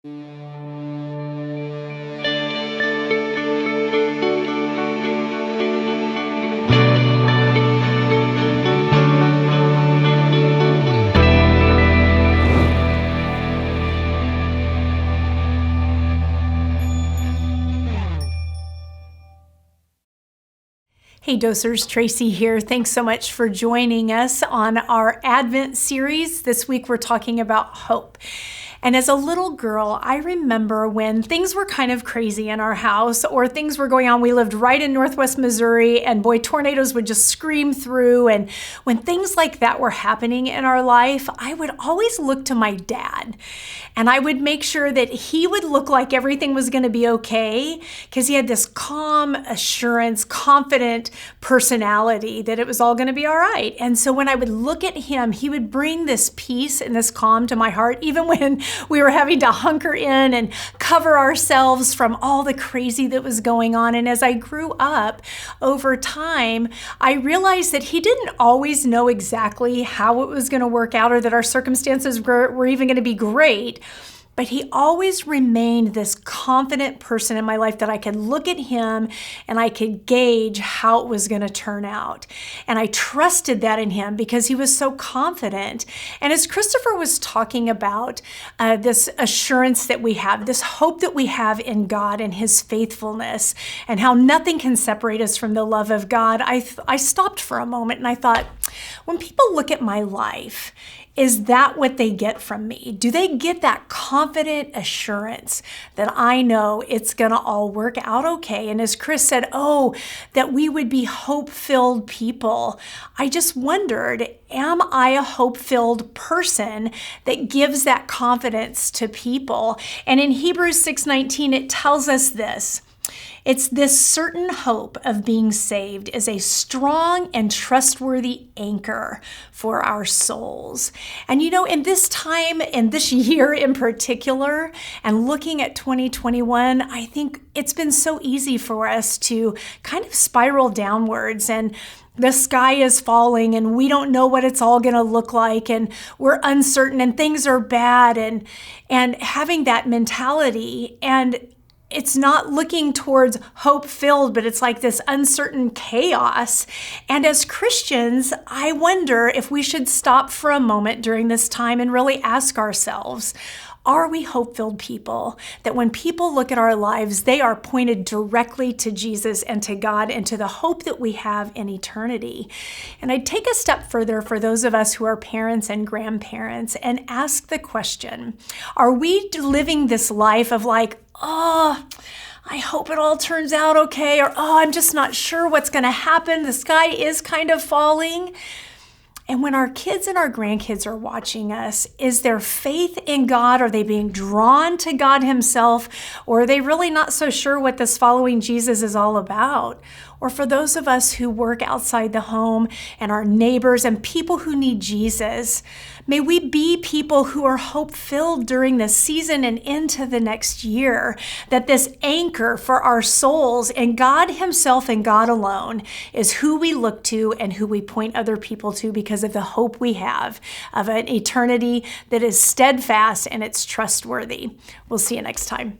Hey Dosers, Tracie here. Thanks so much for joining us on our Advent series. This week we're talking about hope. And as a little girl, I remember when things were kind of crazy in our house or things were going on. We lived right in Northwest Missouri, and boy, tornadoes would just scream through. And when things like that were happening in our life, I would always look to my dad, and I would make sure that he would look like everything was going to be okay, because he had this calm assurance, confident personality that it was all going to be all right. And so when I would look at him, he would bring this peace and this calm to my heart, even when we were having to hunker in and cover ourselves from all the crazy that was going on. And as I grew up over time, I realized that he didn't always know exactly how it was going to work out or that our circumstances were even going to be great. But he always remained this confident person in my life that I could look at him and I could gauge how it was going to turn out. And I trusted that in him because he was so confident. And as Christopher was talking about this assurance that we have, this hope that we have in God and his faithfulness, and how nothing can separate us from the love of God, I stopped for a moment and I thought, when people look at my life, is that what they get from me? Do they get that confident assurance that I know it's going to all work out okay? And as Chris said, that we would be hope-filled people. I just wondered, am I a hope-filled person that gives that confidence to people? And in Hebrews 6:19, it tells us this. It's this certain hope of being saved is a strong and trustworthy anchor for our souls. And in this time, in this year in particular, and looking at 2021, I think it's been so easy for us to kind of spiral downwards, and the sky is falling and we don't know what it's all going to look like, and we're uncertain and things are bad, and having that mentality. And it's not looking towards hope-filled, but it's like this uncertain chaos. And as Christians, I wonder if we should stop for a moment during this time and really ask ourselves, are we hope-filled people? That when people look at our lives, they are pointed directly to Jesus and to God and to the hope that we have in eternity. And I'd take a step further for those of us who are parents and grandparents and ask the question, are we living this life of like, I hope it all turns out okay, or I'm just not sure what's going to happen. The sky is kind of falling. And when our kids and our grandkids are watching us, is their faith in God? Are they being drawn to God himself? Or are they really not so sure what this following Jesus is all about? Or for those of us who work outside the home and our neighbors and people who need Jesus, may we be people who are hope-filled during this season and into the next year, that this anchor for our souls and God himself and God alone is who we look to and who we point other people to because of the hope we have of an eternity that is steadfast and it's trustworthy. We'll see you next time.